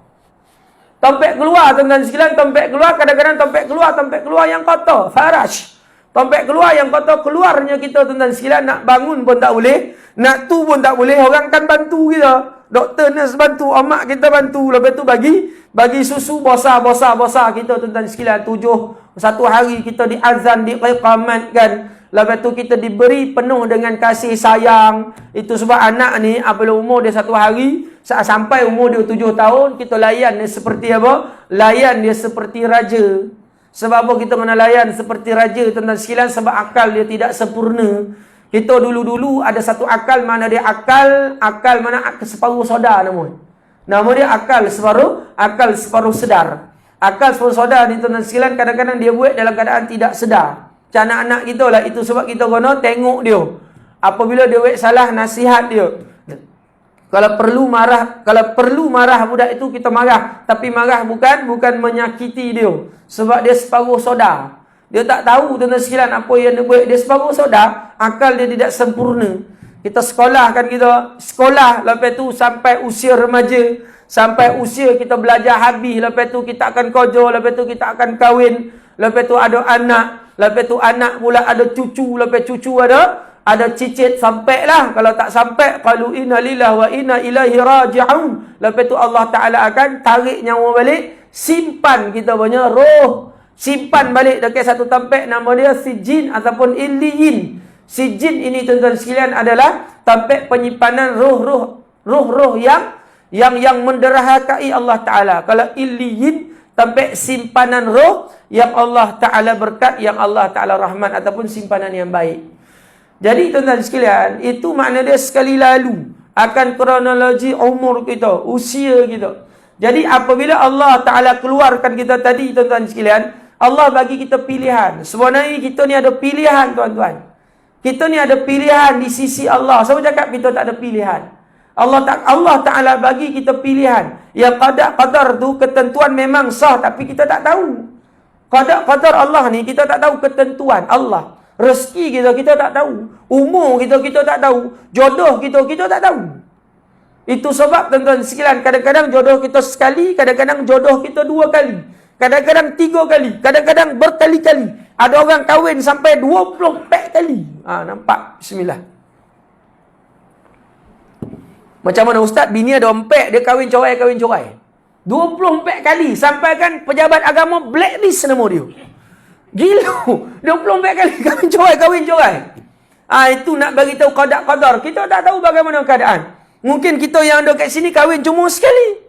Tompek keluar, tuan-tuan sekalian. Tompek keluar, kadang-kadang tompek keluar yang kotor. Farash. Tompek keluar yang kotor. Keluarnya kita, tuan-tuan sekalian. Nak bangun pun tak boleh. Nak tu pun tak boleh. Orang kan bantu kita. Doktor, nurse bantu. Amak kita bantu. Lepas tu bagi susu bosar kita, tuan-tuan sekalian. 1 hari kita diazan, diqamatkan. Lepas tu kita diberi penuh dengan kasih sayang. Itu sebab anak ni, apabila umur dia 1 hari, sampai umur dia 7 tahun, kita layan dia seperti apa? Layan dia seperti raja. Sebab apa kita kena layan seperti raja, tuan-tuan sekalian? Sebab akal dia tidak sempurna. Kita dulu-dulu ada satu akal, mana dia akal mana akal separuh soda namanya. Nama dia akal separuh sedar. Akal separuh soda ni, tuan-tuan sekalian, kadang-kadang dia buat dalam keadaan tidak sedar. Macam anak-anak kita lah. Itu sebab kita kena tengok dia. Apabila dia buat salah, nasihat dia. Kalau perlu marah budak itu, kita marah. Tapi marah bukan menyakiti dia. Sebab dia separuh soda. Dia tak tahu, tuan-tuan sekalian, apa yang dia buat. Dia separuh soda, akal dia tidak sempurna. Kita sekolah, lepas tu sampai usia remaja. Sampai usia kita belajar habis. Lepas tu kita akan kerja. Lepas tu kita akan kahwin. Lepas tu ada anak. Lepas tu anak pula ada cucu. Lepas cucu ada cicit. Sampailah. Kalau tak sampai, qalu inna lillahi wa inna ilaihi raji'un. Lepas tu Allah Ta'ala akan tarik nyawa balik. Simpan kita punya roh. Simpan balik dekat satu tempat. Nama dia sijin ataupun illiyin. Sijin ini, tuan-tuan sekalian, adalah tempat penyimpanan roh-roh yang menderhakai Allah Ta'ala. Kalau illiyin, tempat simpanan roh yang Allah Ta'ala berkat, yang Allah Ta'ala rahmat, ataupun simpanan yang baik. Jadi, tuan-tuan sekalian, itu makna dia sekali lalu akan kronologi umur kita, usia kita. Jadi, apabila Allah Ta'ala keluarkan kita tadi, tuan-tuan sekalian, Allah bagi kita pilihan. Sebenarnya kita ni ada pilihan, tuan-tuan. Kita ni ada pilihan di sisi Allah. Siapa cakap kita tak ada pilihan? Allah Ta'ala bagi kita pilihan. Yang qadar tu, ketentuan memang sah, tapi kita tak tahu. Qadar Allah ni, kita tak tahu ketentuan Allah. Rezeki kita tak tahu. Umur kita tak tahu. Jodoh kita tak tahu. Itu sebab, tuan-tuan sekalian, kadang-kadang jodoh kita sekali, kadang-kadang jodoh kita 2 kali. Kadang-kadang 3 kali. Kadang-kadang berkali-kali. Ada orang kahwin sampai 24 kali. Nampak? Bismillah. Macam mana ustaz? Bini ada 4, dia kahwin corai. 24 kali. Sampai kan pejabat agama blacklist nama dia. Gila. 24 kali kahwin corai. Itu nak bagi tahu qadar. Kita tak tahu bagaimana keadaan. Mungkin kita yang ada kat sini kahwin cuma sekali.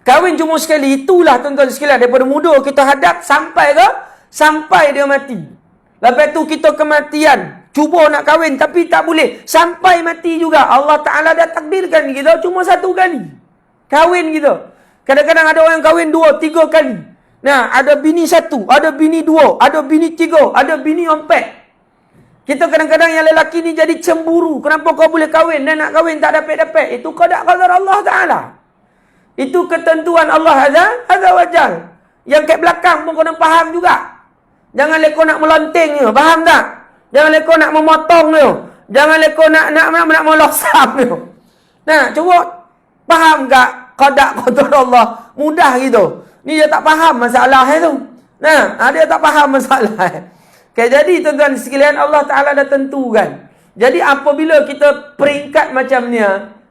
Itulah, tuan-tuan sekalian, daripada muda kita hadap sampai dia mati. Lepas tu kita kematian. Cuba nak kahwin tapi tak boleh. Sampai mati juga. Allah Ta'ala dah takdirkan kita cuma 1 kali kahwin kita. Kadang-kadang ada orang kahwin 2, 3 kali. Nah, ada bini 1, ada bini 2, ada bini 3, ada bini 4. Kita kadang-kadang yang lelaki ni jadi cemburu. Kenapa kau boleh kahwin dan nak kahwin tak dapat-dapat? Itu qadar Allah Ta'ala. Itu ketentuan Allah Azza wa Jal. Yang kat belakang pun kena faham juga. Jangan leko nak melonting ni, faham tak? Jangan leko nak memotong ni. Jangan leko nak meloksam ni. Nah, cuba faham tak qada qadar Allah? Mudah gitu. Ni dia tak faham masalah tu. Nah, dia tak faham masalah. Okay, jadi tuan-tuan sekalian, Allah Ta'ala dah tentukan. Jadi apabila kita peringkat macam ni,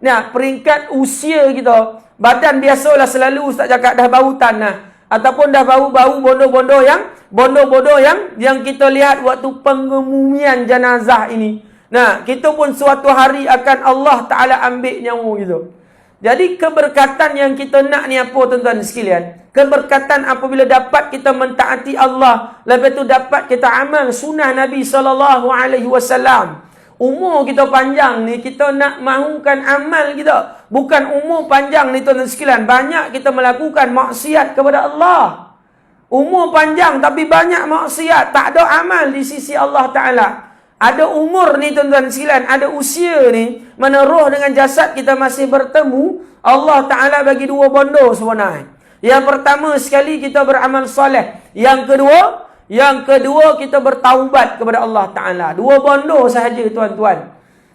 nah, peringkat usia kita, badan biasalah selalu Ustaz cakap dah bau tanah. Ataupun dah bau-bau bondo-bondo yang kita lihat waktu pengemumian jenazah ini. Nah, kita pun suatu hari akan Allah Ta'ala ambil nyawa gitu. Jadi keberkatan yang kita nak ni apa tuan-tuan sekalian? Keberkatan apabila dapat kita mentaati Allah, lepas tu dapat kita amal sunnah Nabi SAW. Umur kita panjang ni, kita nak mahukan amal kita. Bukan umur panjang ni tuan-tuan sekalian, banyak kita melakukan maksiat kepada Allah. Umur panjang tapi banyak maksiat, tak ada amal di sisi Allah Ta'ala. Ada umur ni tuan-tuan sekalian, ada usia ni, mana roh dengan jasad kita masih bertemu, Allah Ta'ala bagi dua bondo sebenarnya. Yang pertama sekali kita beramal soleh. Yang kedua kita bertaubat kepada Allah Ta'ala. Dua bondo sahaja tuan-tuan.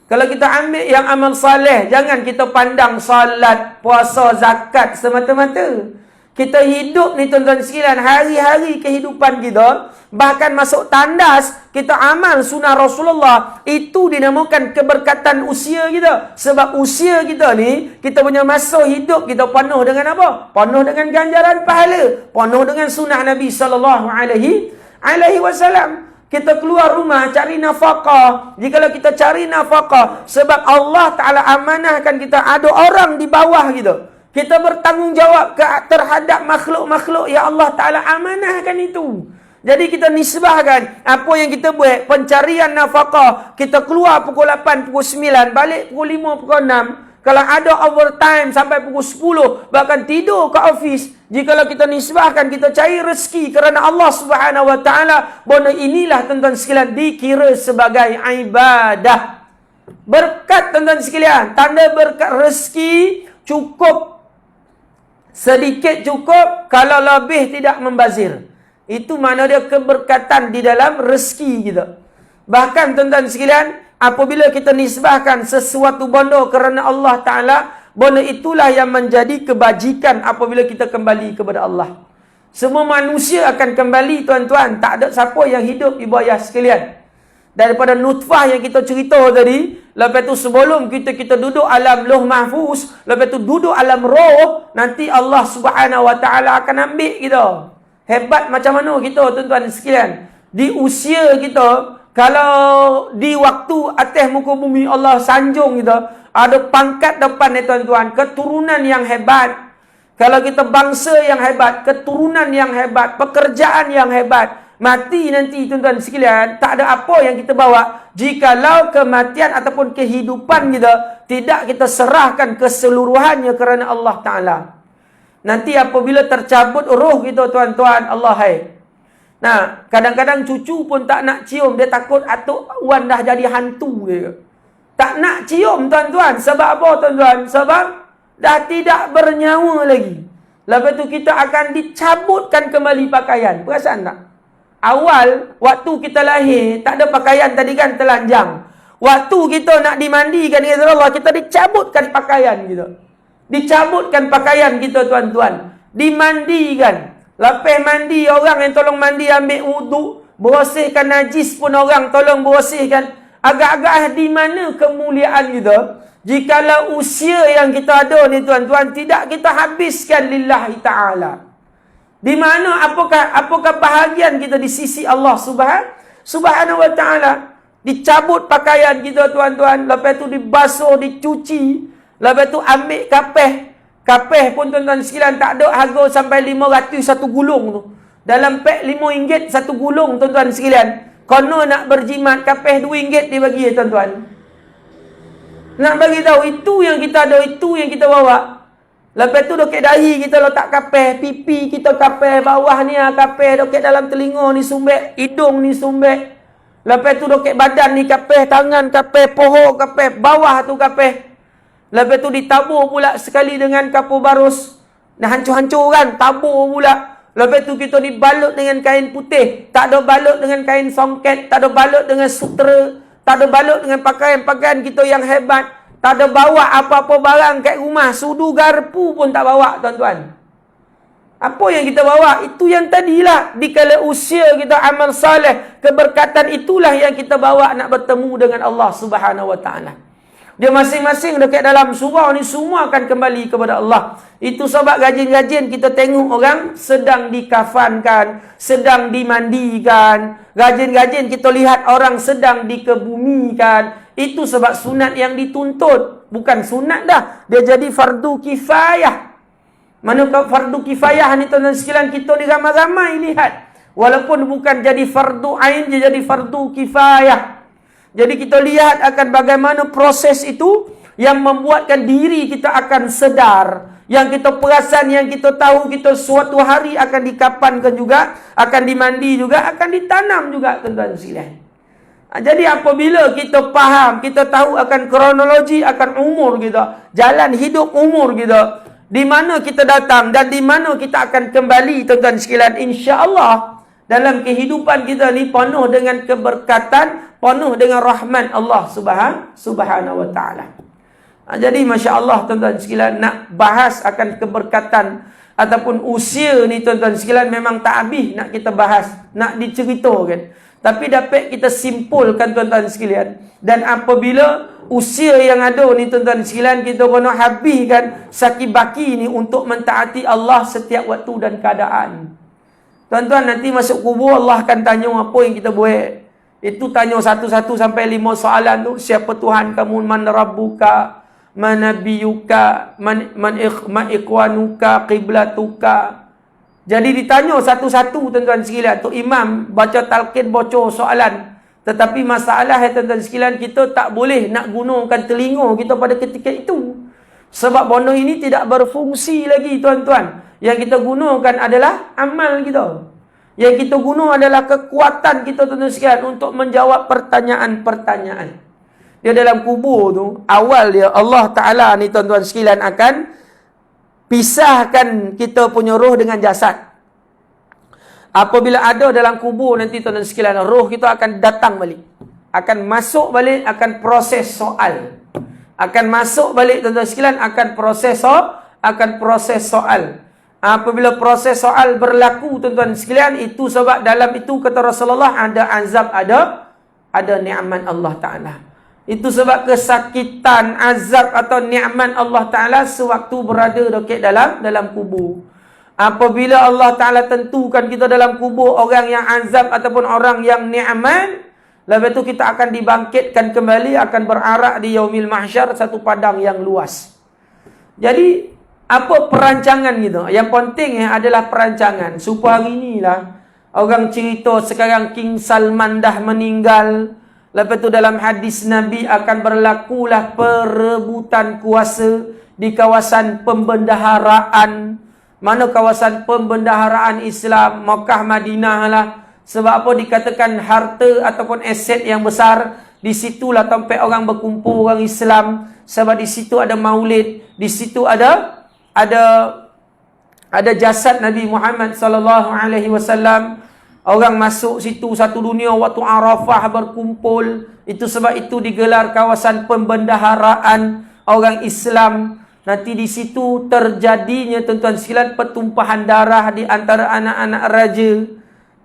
Kalau kita ambil yang amal soleh, jangan kita pandang salat, puasa, zakat semata-mata. Kita hidup ni tuan-tuan sekalian, hari-hari kehidupan kita, bahkan masuk tandas, kita amal sunnah Rasulullah. Itu dinamakan keberkatan usia kita. Sebab usia kita ni, kita punya masa hidup kita penuh dengan apa? Penuh dengan ganjaran pahala. Penuh dengan sunnah Nabi SAW. Kita keluar rumah cari nafkah. Jikalau kita cari nafkah, sebab Allah Ta'ala amanahkan kita, ada orang di bawah kita. Kita bertanggungjawab terhadap makhluk-makhluk yang Allah Ta'ala amanahkan itu. Jadi kita nisbahkan apa yang kita buat, pencarian nafkah, kita keluar pukul 8, pukul 9, balik pukul 5, pukul 6. Kalau ada overtime sampai pukul 10, bahkan tidur ke office. Jikalau kita nisbahkan, kita cari rezeki kerana Allah Subhanahu Wa Ta'ala, benda inilah tuan-tuan sekalian dikira sebagai ibadah. Berkat tuan-tuan sekalian, tanda berkat rezeki cukup. Sedikit cukup, kalau lebih tidak membazir. Itu mana dia keberkatan di dalam rezeki kita. Bahkan tuan-tuan sekalian, apabila kita nisbahkan sesuatu benda kerana Allah Ta'ala, benda itulah yang menjadi kebajikan apabila kita kembali kepada Allah. Semua manusia akan kembali tuan-tuan. Tak ada siapa yang hidup ibu ayah sekalian. Daripada nutfah yang kita cerita tadi, lepas tu sebelum kita duduk alam Lauh Mahfuz, lepas tu duduk alam roh, nanti Allah Subhanahu Wa Ta'ala akan ambil kita. Hebat macam mana kita tuan-tuan sekalian. Di usia kita, kalau di waktu atas muka bumi Allah sanjung kita, ada pangkat depan ni tuan-tuan, keturunan yang hebat. Kalau kita bangsa yang hebat, keturunan yang hebat, pekerjaan yang hebat, mati nanti tuan-tuan sekalian, tak ada apa yang kita bawa jikalau kematian ataupun kehidupan kita tidak kita serahkan keseluruhannya kerana Allah Ta'ala. Nanti apabila tercabut roh kita tuan-tuan, Allah hai. Nah, kadang-kadang cucu pun tak nak cium, dia takut atuk Wan dah jadi hantu dia. Tak nak cium tuan-tuan. Sebab apa tuan-tuan? Sebab dah tidak bernyawa lagi. Lepas tu kita akan dicabutkan kembali pakaian. Perasan tak? Awal, waktu kita lahir, tak ada pakaian tadi kan, telanjang. Waktu kita nak dimandikan dengan Allah, kita dicabutkan pakaian kita. Dicabutkan pakaian kita tuan-tuan. Dimandikan. Lepas mandi, orang yang tolong mandi ambil wuduk. Bersihkan najis pun orang tolong bersihkan. Agak-agak di mana kemuliaan kita? Jikalau usia yang kita ada ni tuan-tuan, tidak kita habiskan lillahi ta'ala. Di mana apakah bahagian kita di sisi Allah Subhanahu Wa Ta'ala. Dicabut pakaian kita tuan-tuan, lepas tu dibasuh, dicuci, lepas tu ambil kapeh. Kapeh pun tuan-tuan sekalian tak ada harga sampai 500 satu gulung tu. Dalam pek RM5 satu gulung tuan-tuan sekalian. Kono nak berjimat kapeh RM2 dibagi tuan-tuan. Nak bagi tahu itu yang kita ada, itu yang kita bawa. Lepas tu dokek dahi kita letak kapeh, pipi kita kapeh, bawah ni kapeh, dokek dalam telinga ni sumbek, hidung ni sumbek. Lepas tu dokek badan ni kapeh, tangan kapeh, pohon kapeh, bawah tu kapeh. Lepas tu ditabur pula sekali dengan kapur barus. Nak hancur-hancur kan, tabur pula. Lepas tu kita dibalut dengan kain putih. Tak ada balut dengan kain songket. Tak ada balut dengan sutera. Tak ada balut dengan pakaian-pakaian kita yang hebat. Tak ada bawa apa-apa barang kat rumah. Sudu garpu pun tak bawa, tuan-tuan. Apa yang kita bawa? Itu yang tadilah. Dikala usia kita amal saleh. Keberkatan itulah yang kita bawa nak bertemu dengan Allah Subhanahu Wa Taala. Dia masing-masing dekat dalam surau ni semua akan kembali kepada Allah. Itu sebab gajin-gajin kita tengok orang sedang dikafankan, sedang dimandikan. Gajin-gajin kita lihat orang sedang dikebumikan. Itu sebab sunat yang dituntut. Bukan sunat dah. Dia jadi fardu kifayah. Manakah fardu kifayah ni tuan-tuan sekalian, kita ni ramai-ramai lihat. Walaupun bukan jadi fardu ain, dia jadi fardu kifayah. Jadi kita lihat akan bagaimana proses itu yang membuatkan diri kita akan sedar. Yang kita perasan, yang kita tahu kita suatu hari akan dikapankan juga, akan dimandi juga, akan ditanam juga, tuan-tuan sekalian. Jadi apabila kita faham, kita tahu akan kronologi, akan umur kita, jalan hidup umur kita, di mana kita datang dan di mana kita akan kembali, tuan-tuan sekalian, insya-Allah dalam kehidupan kita ni penuh dengan keberkatan, penuh dengan rahmat Allah Subhanahu Wa Taala. Jadi masya-Allah tuan-tuan sekalian, nak bahas akan keberkatan ataupun usia ni tuan-tuan sekalian memang tak habis nak kita bahas, nak diceritakan. Tapi dapat kita simpulkan tuan-tuan sekalian. Dan apabila usia yang ada ni tuan-tuan sekalian, kita kena habiskan saki-baki ni untuk mentaati Allah setiap waktu dan keadaan. Tuan-tuan, nanti masuk kubur Allah akan tanya apa yang kita buat. Itu tanya satu-satu sampai 5 soalan tu. Siapa Tuhan kamu? Man rabbuka? Man nabiyuka? Man ikhwanuka? Qiblatuka? Jadi ditanya satu-satu tuan-tuan sekalian. Tu imam baca talqin, baca soalan. Tetapi masalah tuan-tuan sekalian, kita tak boleh nak gunakan telinga kita pada ketika itu. Sebab benda ini tidak berfungsi lagi tuan-tuan. Yang kita gunakan adalah amal kita. Yang kita guna adalah kekuatan kita tuan-tuan sekalian untuk menjawab pertanyaan-pertanyaan. Dia dalam kubur tu, awal dia Allah Ta'ala ni tuan-tuan sekalian akan pisahkan kita punya roh dengan jasad. Apabila ada dalam kubur nanti tuan-tuan sekalian, roh kita akan datang balik. Akan masuk balik, akan proses soal. Akan masuk balik tuan-tuan sekalian, akan proses soal. Apabila proses soal berlaku tuan-tuan sekalian, itu sebab dalam itu kata Rasulullah ada azab, ada nikmat Allah Ta'ala. Itu sebab kesakitan, azab atau nikmat Allah Ta'ala sewaktu berada dekat dalam kubur. Apabila Allah Ta'ala tentukan kita dalam kubur orang yang azab ataupun orang yang nikmat, lepas itu kita akan dibangkitkan kembali, akan berarak di yaumil mahsyar, satu padang yang luas. Jadi apa perancangan kita? Yang penting adalah perancangan. Supaya hari inilah orang cerita sekarang King Salman dah meninggal. Lepas tu dalam hadis Nabi akan berlakulah perebutan kuasa di kawasan pembendaharaan. Mana kawasan pembendaharaan Islam? Makkah, Madinah lah. Sebab apa dikatakan harta ataupun aset yang besar? Di situlah tempat orang berkumpul, orang Islam. Sebab di situ ada maulid. Di situ ada jasad Nabi Muhammad sallallahu alaihi wasallam. Orang masuk situ satu dunia waktu Arafah berkumpul. Itu sebab itu digelar kawasan pembendaharaan orang Islam. Nanti di situ terjadinya tuan-tuan sekalian pertumpahan darah di antara anak-anak raja.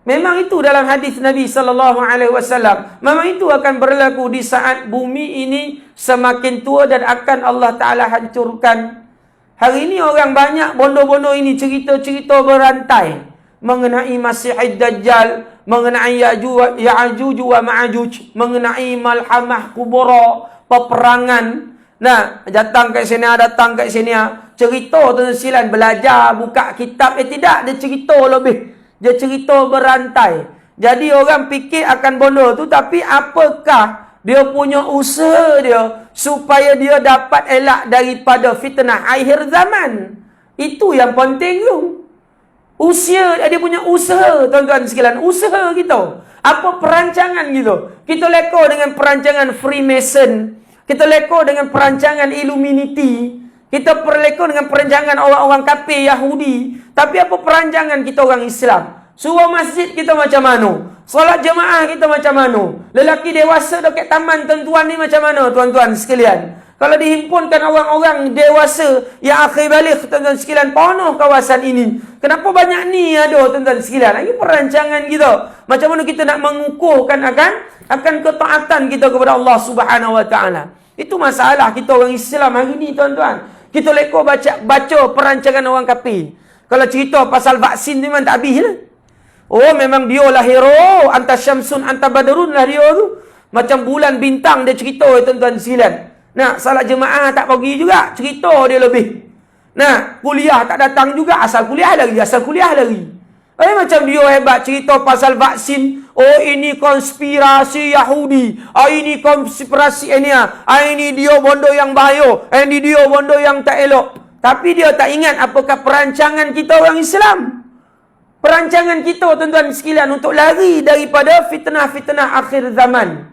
Memang itu dalam hadis Nabi sallallahu alaihi wasallam. Memang itu akan berlaku di saat bumi ini semakin tua dan akan Allah Taala hancurkan. Hari ini orang banyak bondo-bondo ini cerita-cerita berantai mengenai Masihid Dajjal, mengenai Ya'juj wa Ma'juj, mengenai Malhamah Kubra, peperangan. Nah, datang kat sini, datang kat sini, cerita tuan-tuan sekalian, belajar, buka kitab. Tidak, dia cerita lebih. Dia cerita berantai. Jadi orang fikir akan bondo tu, tapi apakah dia punya usaha dia supaya dia dapat elak daripada fitnah akhir zaman? Itu yang penting tu. Usia, dia punya usaha tuan-tuan sekalian. Usaha kita. Apa perancangan kita? Kita leka dengan perancangan Freemason. Kita leka dengan perancangan Illuminati. Kita perlekon dengan perancangan orang-orang kafir Yahudi. Tapi apa perancangan kita orang Islam? Surau masjid kita macam mana? Solat jemaah kita macam mana? Lelaki dewasa dekat taman tuan-tuan ni macam mana tuan-tuan sekalian? Kalau dihimpunkan orang-orang dewasa yang akhir balik tuan-tuan sekalian, penuh kawasan ini. Kenapa banyak ni ada tuan-tuan sekalian? Ini perancangan kita. Macam mana kita nak mengukuhkan akan ketaatan kita kepada Allah Subhanahu Wa Taala. Itu masalah kita orang Islam hari ni tuan-tuan. Kita lekor baca perancangan orang kafir. Kalau cerita pasal vaksin ni memang tak habis lah. Oh memang dia lah hero, anta syamsun anta badrun lah dia tu. Macam bulan bintang dia cerita tuan-tuan sekalian. Nah, salat jemaah tak pergi juga, cerita dia lebih. Nah, kuliah tak datang juga, asal kuliah lagi. Macam dia hebat cerita pasal vaksin. Oh ini konspirasi Yahudi. Ini konspirasi ini dia bondo yang bahaya. Ini dia bondo yang tak elok. Tapi dia tak ingat apakah perancangan kita orang Islam. Perancangan kita tuan-tuan sekalian untuk lari daripada fitnah-fitnah akhir zaman.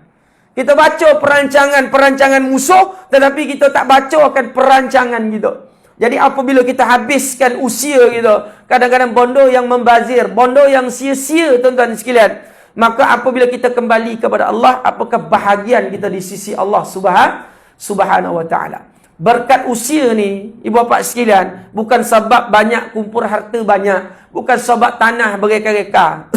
Kita baca perancangan musuh, tetapi kita tak baca akan perancangan kita. Jadi apabila kita habiskan usia kita, kadang-kadang bondo yang membazir, bondo yang sia-sia tuan-tuan sekalian, maka apabila kita kembali kepada Allah, apakah bahagian kita di sisi Allah Subhanahu Wa Taala. Berkat usia ni, ibu bapa sekalian, bukan sebab banyak kumpul harta banyak, bukan sebab tanah bereka-reka,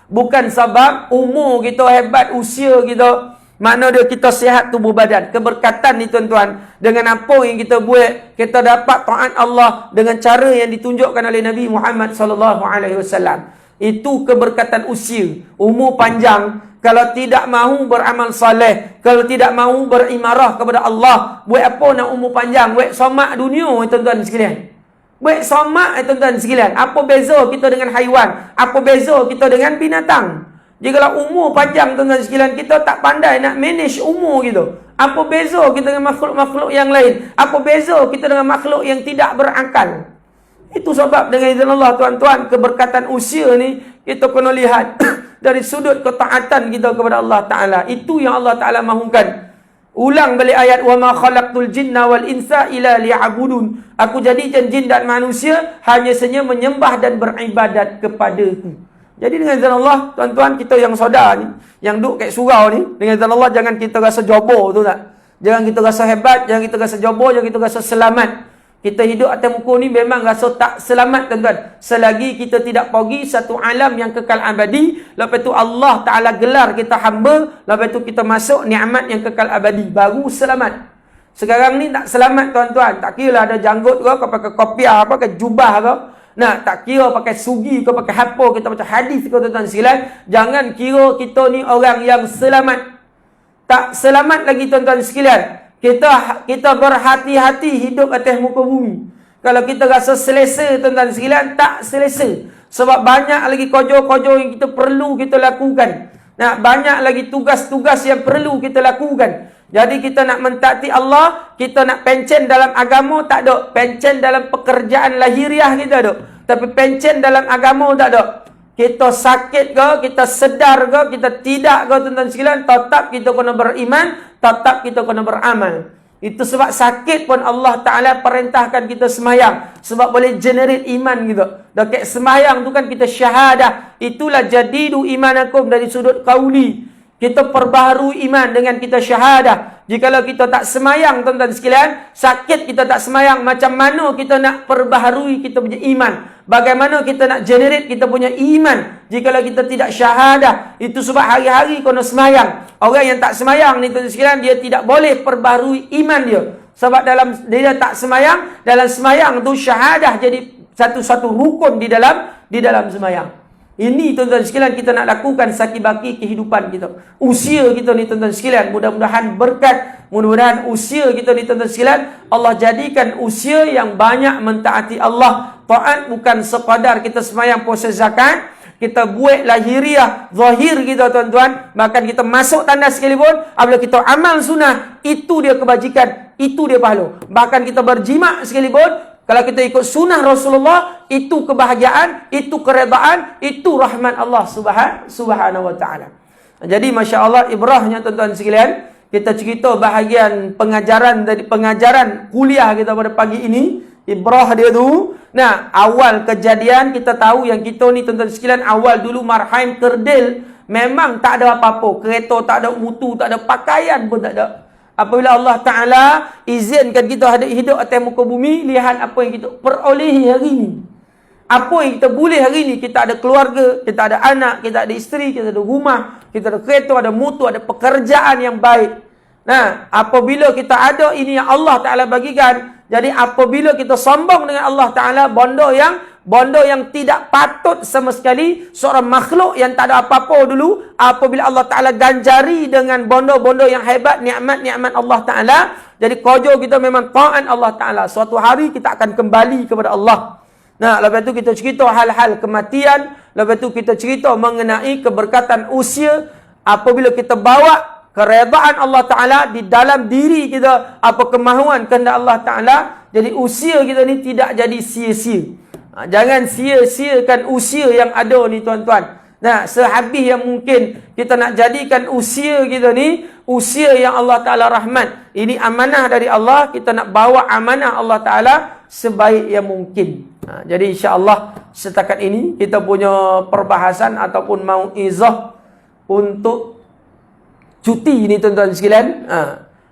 bukan sebab umur kita hebat, usia kita, makna dia kita sihat tubuh badan. Keberkatan ni tuan-tuan, dengan apa yang kita buat, kita dapat taat Allah dengan cara yang ditunjukkan oleh Nabi Muhammad SAW. Itu keberkatan usia, umur panjang. Kalau tidak mahu beramal saleh, kalau tidak mahu berimarah kepada Allah, buat apa nak umur panjang? Buat somak dunia tuan-tuan sekalian. Buat somak tuan-tuan sekalian. Apa beza kita dengan haiwan? Apa beza kita dengan binatang? Jikalau umur panjang tuan-tuan sekalian, kita tak pandai nak manage umur kita. Apa beza kita dengan makhluk-makhluk yang lain? Apa beza kita dengan makhluk yang tidak berakal? Itu sebab dengan izin Allah tuan-tuan, keberkatan usia ni kita kena lihat dari sudut ketaatan kita kepada Allah Ta'ala. Itu yang Allah Ta'ala mahukan. Ulang balik ayat, وَمَا خَلَقْتُ الْجِنَّ وَالْإِنْسَ إِلَّا لِيَعْبُدُونَ. Aku jadikan jin dan manusia hanya saja menyembah dan beribadat kepadaku. Jadi dengan izin Allah, tuan-tuan kita yang saudara ni, yang duduk kat surau ni, dengan izin Allah jangan kita rasa jobo tu tak. Jangan kita rasa hebat, jangan kita rasa jobo, jangan kita rasa selamat. Kita hidup atas muka ni memang rasa tak selamat tuan-tuan. Selagi kita tidak pergi satu alam yang kekal abadi, lepas tu Allah Ta'ala gelar kita hamba, lepas tu kita masuk nikmat yang kekal abadi, baru selamat. Sekarang ni tak selamat tuan-tuan. Tak kira lah ada janggut ke, kau pakai kopiah apa, pakai jubah ke. Nah, tak kira pakai sugi ke, pakai apa, kita baca hadis ke tuan-tuan sekalian. Jangan kira kita ni orang yang selamat. Tak selamat lagi tuan-tuan sekalian. Kita berhati-hati hidup atas muka bumi. Kalau kita rasa selesa tuan-tuan sekalian, tak selesa. Sebab banyak lagi kojo-kojo yang kita perlu kita lakukan. Nah, banyak lagi tugas-tugas yang perlu kita lakukan. Jadi kita nak mentaati Allah, kita nak pencen dalam agama, tak ada. Pencen dalam pekerjaan lahiriah kita ada. Tapi pencen dalam agama tak ada. Kita sakit ke, kita sedar ke, kita tidak ke tuan-tuan sekalian, tetap kita kena beriman, tetap kita kena beramal. Itu sebab sakit pun Allah Ta'ala perintahkan kita semayang. Sebab boleh generate iman gitu. Dekat semayang tu kan kita syahadah. Itulah jadidu imanakum dari sudut qauli. Kita perbaharui iman dengan kita syahadah. Jikalau kita tak semayang tuan-tuan sekalian, sakit kita tak semayang, macam mana kita nak perbaharui kita punya iman? Bagaimana kita nak generate kita punya iman jikalau kita tidak syahadah? Itu sebab hari-hari kena semayang. Orang yang tak semayang ni tuan-tuan sekalian, dia tidak boleh perbaharui iman dia. Sebab dalam dia tak semayang, dalam semayang tu syahadah jadi satu-satu rukun di dalam semayang. Ini tuan-tuan sekalian kita nak lakukan saki-baki kehidupan kita. Usia kita ni tuan-tuan sekalian, mudah-mudahan berkat, mudah-mudahan usia kita ni tuan-tuan sekalian, Allah jadikan usia yang banyak mentaati Allah. Taat bukan sekadar kita semayang puasa zakat, kita buat lahiriah, zahir kita tuan-tuan, bahkan kita masuk tandas sekalipun, apabila kita amal sunnah, itu dia kebajikan, itu dia pahala. Bahkan kita berjima sekalipun, kalau kita ikut sunnah Rasulullah, itu kebahagiaan, itu keredaan, itu rahmat Allah Subhanahu Wa Ta'ala. Jadi Masya Allah, ibrahnya tuan-tuan sekalian, kita cerita bahagian pengajaran dari pengajaran kuliah kita pada pagi ini. Ibrah dia tu. Nah, awal kejadian kita tahu yang kita ni tuan-tuan sekalian, awal dulu Marhain Kerdil memang tak ada apa-apa. Kereta tak ada, mutu tak ada, pakaian pun tak ada. Apabila Allah Ta'ala izinkan kita hidup atas muka bumi, lihat apa yang kita perolehi hari ini. Apa yang kita boleh hari ini, kita ada keluarga, kita ada anak, kita ada isteri, kita ada rumah, kita ada kereta, ada mutu, ada pekerjaan yang baik. Nah, apabila kita ada ini yang Allah Ta'ala bagikan, jadi apabila kita sombong dengan Allah Ta'ala, bondo yang tidak patut sama sekali, seorang makhluk yang tak ada apa-apa dulu, apabila Allah Ta'ala ganjari dengan bondo-bondo yang hebat, nikmat-nikmat Allah Ta'ala, jadi kojo kita memang ta'an Allah Ta'ala. Suatu hari kita akan kembali kepada Allah. Nah, lepas tu kita cerita hal-hal kematian, lepas tu kita cerita mengenai keberkatan usia, apabila kita bawa keredaan Allah Ta'ala di dalam diri kita, apa kemahuan kehendak Allah Ta'ala, jadi usia kita ni tidak jadi sia-sia. Jangan sia-siakan usia yang ada ni tuan-tuan. Nah, sehabis yang mungkin kita nak jadikan usia kita ni usia yang Allah Ta'ala rahmat. Ini amanah dari Allah, kita nak bawa amanah Allah Ta'ala sebaik yang mungkin. Jadi insya-Allah setakat ini kita punya perbahasan ataupun mauizah untuk cuti ni tuan-tuan sekalian.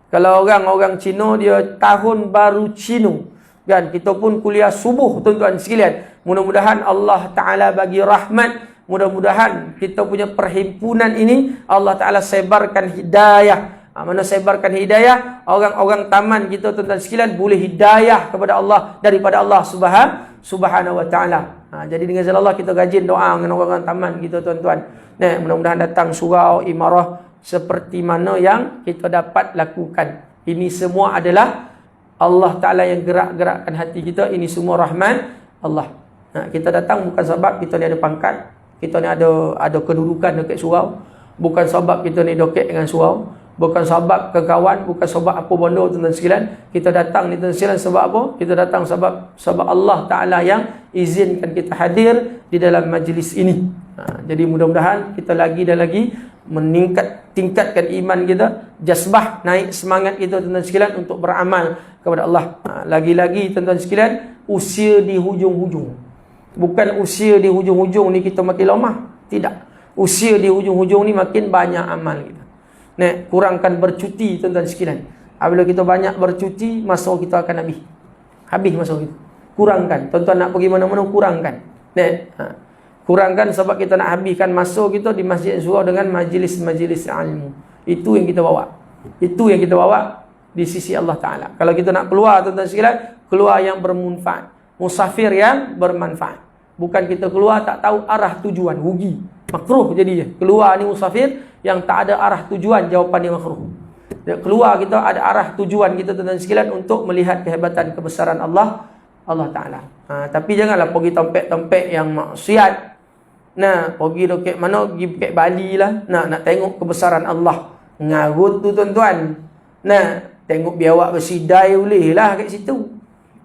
Kalau orang-orang Cina dia tahun baru Cina, kan, kita pun kuliah subuh tuan-tuan sekalian. Mudah-mudahan Allah Ta'ala bagi rahmat, mudah-mudahan kita punya perhimpunan ini Allah Ta'ala sebarkan hidayah. Mana sebarkan hidayah, orang-orang taman kita tuan-tuan sekalian boleh hidayah kepada Allah daripada Allah Subhanahu wa Ta'ala. Jadi dengan izin Allah kita rajin doa dengan orang-orang taman kita tuan-tuan. Nah, mudah-mudahan datang surau imarah seperti mana yang kita dapat lakukan. Ini semua adalah Allah Ta'ala yang gerak-gerakkan hati kita. Ini semua rahmat Allah. Kita datang bukan sebab kita ni ada pangkat, kita ni ada kedudukan dekat surau, bukan sebab kita ni doket dengan surau, bukan sebab kekawan, bukan sebab apa benda tuan-tuan sekalian. Kita datang ni tuan-tuan sekalian sebab apa? Kita datang sebab Allah Ta'ala yang izinkan kita hadir di dalam majlis ini. Jadi mudah-mudahan kita lagi dan lagi tingkatkan iman kita, jazbah, naik semangat kita tuan-tuan sekalian untuk beramal kepada Allah. Lagi-lagi tuan-tuan sekalian, usia di hujung-hujung. Bukan usia di hujung-hujung ni kita makin lemah. Tidak. Usia di hujung-hujung ni makin banyak amal kita. Nah, kurangkan bercuti tuan-tuan sekalian. Apabila kita banyak bercuti, masa kita akan habis. Habis masa kita. Kurangkan. Tuan-tuan nak pergi mana-mana, kurangkan. Nah, kurangkan sebab kita nak habiskan masa kita di masjid surau dengan majlis-majlis ilmu. Itu yang kita bawa. Itu yang kita bawa di sisi Allah Ta'ala. Kalau kita nak keluar tuan-tuan sekalian, keluar yang bermanfaat. Musafir yang bermanfaat. Bukan kita keluar tak tahu arah tujuan, rugi. Makruh jadinya. Keluar ni musafir yang tak ada arah tujuan, jawapan dia makruh. Keluar kita ada arah tujuan kita tuan-tuan sekalian untuk melihat kehebatan kebesaran Allah Ta'ala. Tapi janganlah pergi tempat-tempat yang maksiat. Nah, pergi dekat mana? Pergi dekat Bali lah. Nak tengok kebesaran Allah. Ngarut tu tuan-tuan. Nah, tengok biawak bersidai boleh lah kat situ.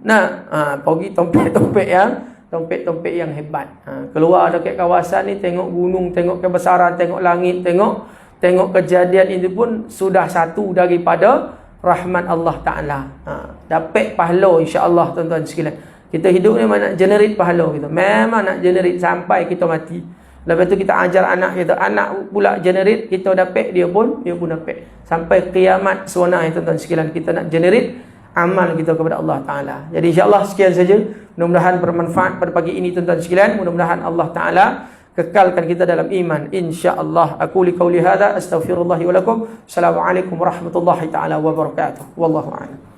Nah, pergi tempat-tempat yang hebat. Keluar dekat kawasan ni, tengok gunung, tengok kebesaran, tengok langit, tengok kejadian itu pun sudah satu daripada rahmat Allah Ta'ala. Dapat pahala insya-Allah tuan-tuan sekalian. Kita hidup ni memang nak generate pahala kita. Memang nak generate sampai kita mati. Lepas tu kita ajar anak kita, anak pula generate, kita dapat, dia pun dapat. Sampai kiamat suana tuan-tuan sekalian, kita nak generate amal kita kepada Allah Ta'ala. Jadi insya-Allah sekian saja. Mudah-mudahan bermanfaat pada pagi ini tuan-tuan sekalian. Mudah-mudahan Allah Ta'ala kekalkan kita dalam iman insya-Allah. Aku li qauli hadza astaghfirullah wa lakum. Assalamualaikum warahmatullahi taala wabarakatuh. Wallahu a'lam.